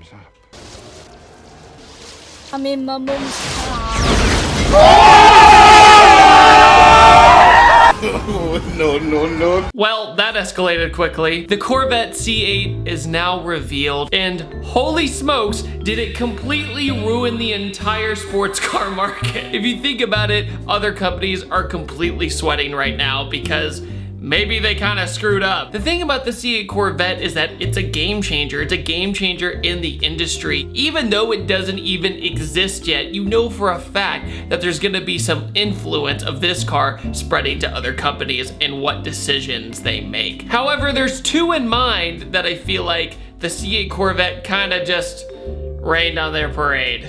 time's up. I'm in my mum's car. No. Well, that escalated quickly. The Corvette C8 is now revealed, and holy smokes, did it completely ruin the entire sports car market. If you think about it, other companies are completely sweating right now because maybe they kind of screwed up. The thing about the C8 Corvette is that it's a game changer. It's a game changer in the industry. Even though it doesn't even exist yet, you know for a fact that there's gonna be some influence of this car spreading to other companies and what decisions they make. However, there's two in mind that I feel like the C8 Corvette kind of just rained on their parade.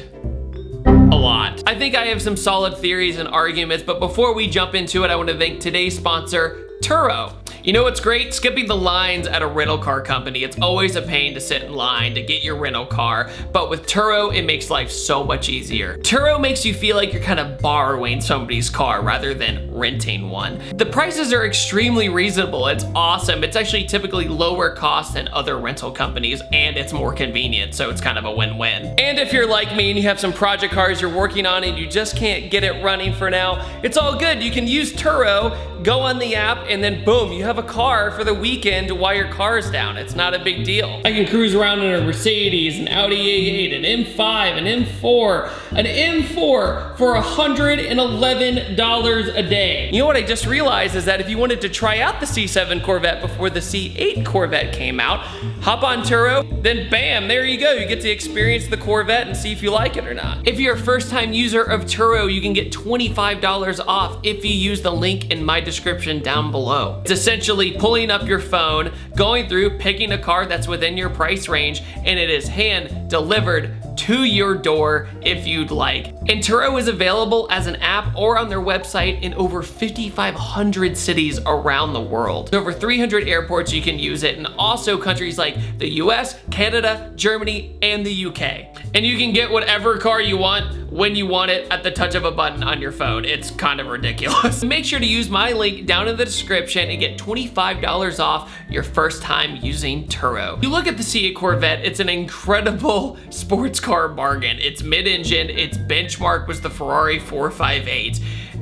A lot. I think I have some solid theories and arguments, but before we jump into it, I want to thank today's sponsor, Turo. You know what's great? Skipping the lines at a rental car company. It's always a pain to sit in line to get your rental car, but with Turo, it makes life so much easier. Turo makes you feel like you're kind of borrowing somebody's car rather than renting one. The prices are extremely reasonable. It's awesome. It's actually typically lower cost than other rental companies, and it's more convenient, so it's kind of a win-win. And if you're like me and you have some project cars you're working on and you just can't get it running for now, it's all good. You can use Turo, go on the app, and then boom, you have a car for the weekend while your car is down. It's not a big deal. I can cruise around in a Mercedes, an Audi A8, an M5, an M4, an M4 for $111 a day. You know what I just realized is that if you wanted to try out the C7 Corvette before the C8 Corvette came out, hop on Turo, then bam, there you go. You get to experience the Corvette and see if you like it or not. If you're a first-time user of Turo, you can get $25 off if you use the link in my description down below. It's essentially pulling up your phone, going through, picking a car that's within your price range, and it is hand delivered to your door if you'd like. And Turo is available as an app or on their website in over 5,500 cities around the world. There's over 300 airports you can use it, and also countries like the US, Canada, Germany, and the UK. And you can get whatever car you want when you want it at the touch of a button on your phone. It's kind of ridiculous. Make sure to use my link down in the description and get $25 off your first time using Turo. You look at the C8 Corvette, it's an incredible sports car bargain. It's mid-engine, its benchmark was the Ferrari 458,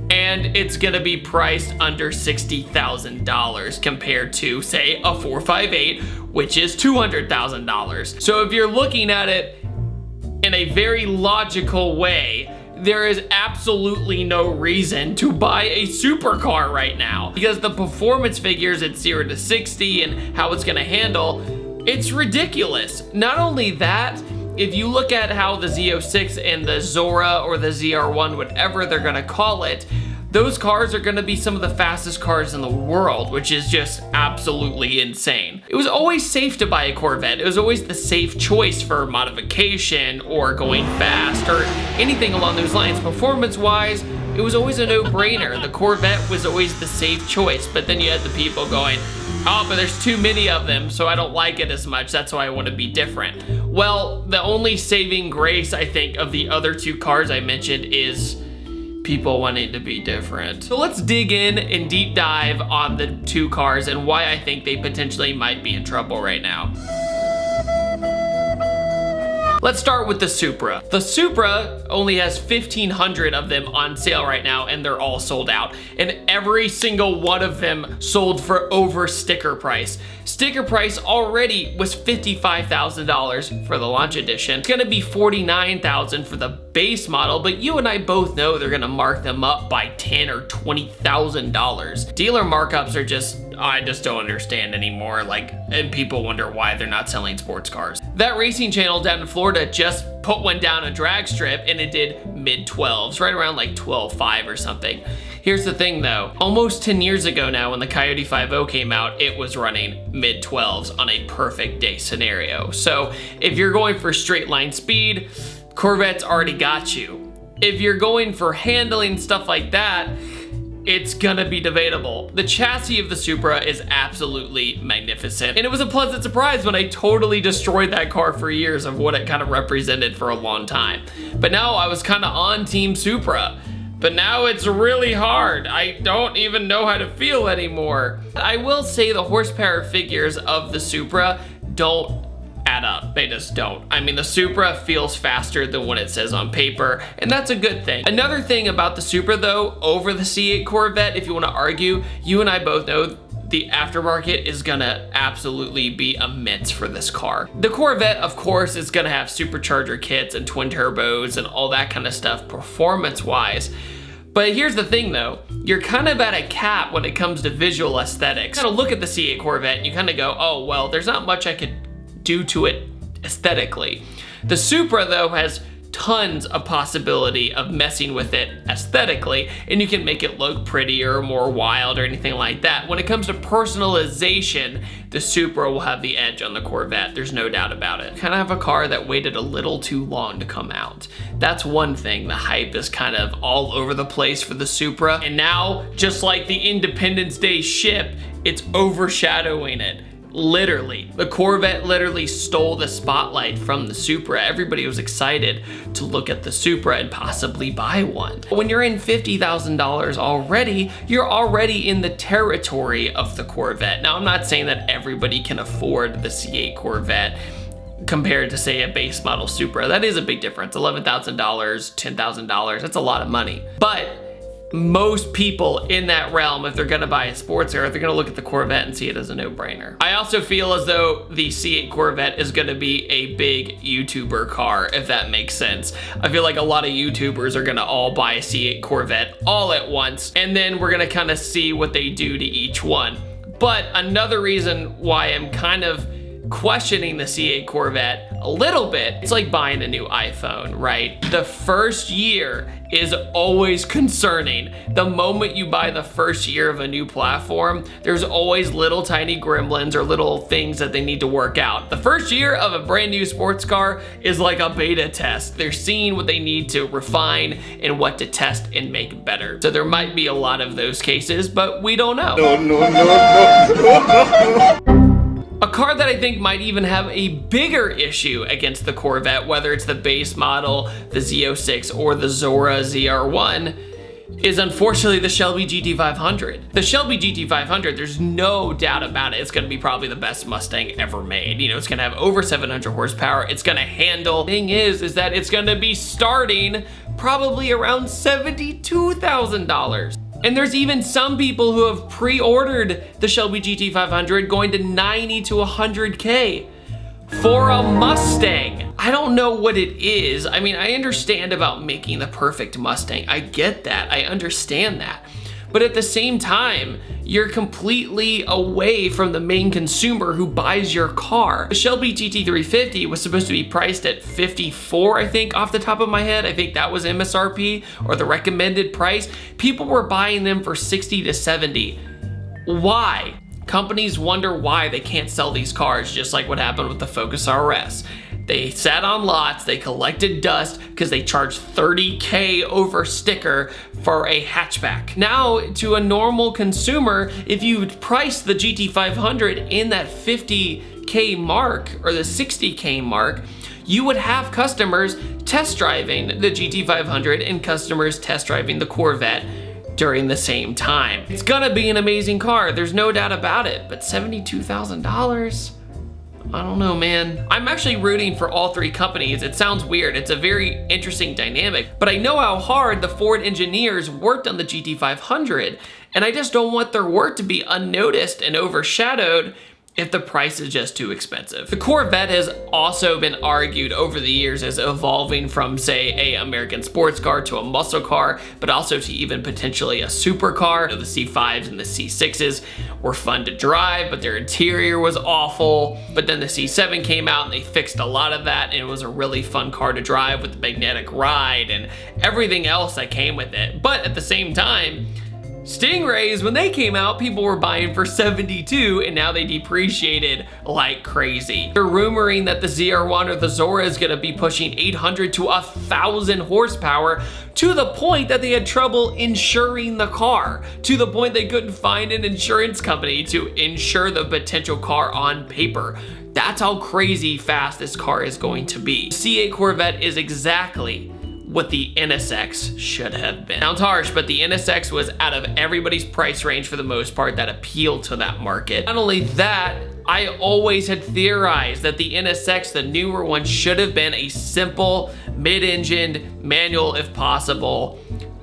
and it's gonna be priced under $60,000 compared to, say, a 458, which is $200,000. So if you're looking at it in a very logical way, there is absolutely no reason to buy a supercar right now because the performance figures at 0 to 60 and how it's gonna handle, it's ridiculous. Not only that, if you look at how the Z06 and the Zora or the ZR1, whatever they're gonna call it, those cars are gonna be some of the fastest cars in the world, which is just absolutely insane. It was always safe to buy a Corvette. It was always the safe choice for modification or going fast or anything along those lines. Performance-wise, it was always a no-brainer. The Corvette was always the safe choice, but then you had the people going, oh, but there's too many of them, so I don't like it as much. That's why I want to be different. Well, the only saving grace, I think, of the other two cars I mentioned is people wanting to be different. So let's dig in and deep dive on the two cars and why I think they potentially might be in trouble right now. Let's start with the Supra. The Supra only has 1,500 of them on sale right now, and they're all sold out. And every single one of them sold for over sticker price. Sticker price already was $55,000 for the launch edition. It's gonna be $49,000 for the base model, but you and I both know they're gonna mark them up by $10,000 or $20,000. Dealer markups are just, I just don't understand anymore. Like, and people wonder why they're not selling sports cars. That racing channel down in Florida just put one down a drag strip and it did mid-12s, right around like 12.5 or something. Here's the thing though, almost 10 years ago now when the Coyote 5.0 came out, it was running mid-12s on a perfect day scenario. So if you're going for straight line speed, Corvette's already got you. If you're going for handling, stuff like that, it's gonna be debatable. The chassis of the Supra is absolutely magnificent. And it was a pleasant surprise when I totally destroyed that car for years of what it kind of represented for a long time. But now I was kind of on Team Supra. But now it's really hard. I don't even know how to feel anymore. I will say the horsepower figures of the Supra don't add up. They just don't. I mean, the Supra feels faster than what it says on paper, and that's a good thing. Another thing about the Supra though, over the C8 Corvette, if you want to argue, you and I both know the aftermarket is gonna absolutely be immense for this car. The Corvette, of course, is gonna have supercharger kits and twin turbos and all that kind of stuff performance-wise. But here's the thing though, you're kind of at a cap when it comes to visual aesthetics. You kind of look at the C8 Corvette and you kind of go, oh, well, there's not much I could do to it aesthetically. The Supra though has tons of possibility of messing with it aesthetically, and you can make it look prettier or more wild or anything like that. When it comes to personalization, the Supra will have the edge on the Corvette. There's no doubt about it. Kind of have a car that waited a little too long to come out. That's one thing. The hype is kind of all over the place for the Supra, and now, just like the Independence Day ship, it's overshadowing it. Literally, the Corvette literally stole the spotlight from the Supra. Everybody was excited to look at the Supra and possibly buy one. But when you're in $50,000 already, you're already in the territory of the Corvette. Now, I'm not saying that everybody can afford the C8 Corvette compared to, say, a base model Supra. That is a big difference. $11,000, $10,000, that's a lot of money. But most people in that realm, if they're gonna buy a sports car, they're gonna look at the Corvette and see it as a no-brainer. I also feel as though the C8 Corvette is gonna be a big YouTuber car, if that makes sense. I feel like a lot of YouTubers are gonna all buy a C8 Corvette all at once, and then we're gonna kind of see what they do to each one. But another reason why I'm kind of questioning the C8 Corvette a little bit, it's like buying a new iPhone, right? The first year is always concerning. The moment you buy the first year of a new platform, there's always little tiny gremlins or little things that they need to work out. The first year of a brand new sports car is like a beta test. They're seeing what they need to refine and what to test and make better. So there might be a lot of those cases, but we don't know. No. A car that I think might even have a bigger issue against the Corvette, whether it's the base model, the Z06, or the Zora ZR1, is unfortunately the Shelby GT500. The Shelby GT500, there's no doubt about it, it's gonna be probably the best Mustang ever made. You know, it's gonna have over 700 horsepower, it's gonna handle. Thing is that it's gonna be starting probably around $72,000. And there's even some people who have pre-ordered the Shelby GT500 going to 90 to 100K for a Mustang. I don't know what it is. I mean, I understand about making the perfect Mustang. I get that, I understand that. But at the same time, you're completely away from the main consumer who buys your car. The Shelby GT350 was supposed to be priced at 54, I think, off the top of my head. I think that was MSRP or the recommended price. People were buying them for 60 to 70. Why? Companies wonder why they can't sell these cars, just like what happened with the Focus RS. They sat on lots, they collected dust because they charged $30K over sticker for a hatchback. Now, to a normal consumer, if you price the GT500 in that 50K mark or the 60K mark, you would have customers test driving the GT500 and customers test driving the Corvette during the same time. It's gonna be an amazing car, there's no doubt about it, but $72,000? I don't know, man. I'm actually rooting for all three companies. It sounds weird. It's a very interesting dynamic, but I know how hard the Ford engineers worked on the GT500, and I just don't want their work to be unnoticed and overshadowed if the price is just too expensive. The Corvette has also been argued over the years as evolving from, say, a American sports car to a muscle car, but also to even potentially a supercar. You know, the C5s and the C6s were fun to drive, but their interior was awful. But then the C7 came out and they fixed a lot of that, and it was a really fun car to drive with the magnetic ride and everything else that came with it. But at the same time, Stingrays, when they came out, people were buying for 72, and now they depreciated like crazy. They're rumoring that the ZR1 or the Zora is gonna be pushing 800 to 1,000 horsepower, to the point that they had trouble insuring the car, to the point they couldn't find an insurance company to insure the potential car on paper. That's how crazy fast this car is going to be. The C8 Corvette is exactly what the NSX should have been. Sounds harsh, but the NSX was out of everybody's price range for the most part that appealed to that market. Not only that, I always had theorized that the NSX, the newer one, should have been a simple mid-engined manual if possible.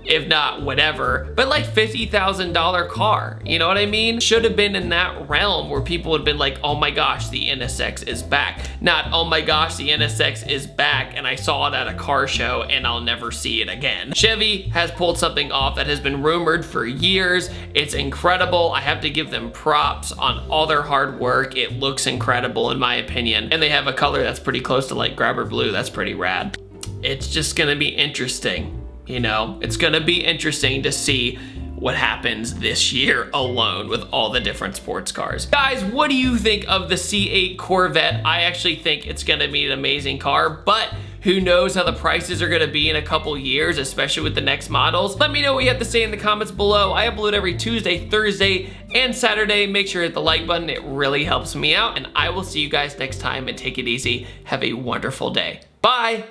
If not, whatever, but like $50,000 car, you know what I mean? Should have been in that realm where people would have been like, oh my gosh, the NSX is back. Not, oh my gosh, the NSX is back and I saw it at a car show and I'll never see it again. Chevy has pulled something off that has been rumored for years. It's incredible. I have to give them props on all their hard work. It looks incredible in my opinion. And they have a color that's pretty close to like grabber blue. That's pretty rad. It's just gonna be interesting. You know, it's gonna be interesting to see what happens this year alone with all the different sports cars. Guys, what do you think of the C8 Corvette? I actually think it's gonna be an amazing car, but who knows how the prices are gonna be in a couple years, especially with the next models. Let me know what you have to say in the comments below. I upload every Tuesday, Thursday, and Saturday. Make sure to hit the like button, it really helps me out, and I will see you guys next time, and take it easy. Have a wonderful day. Bye.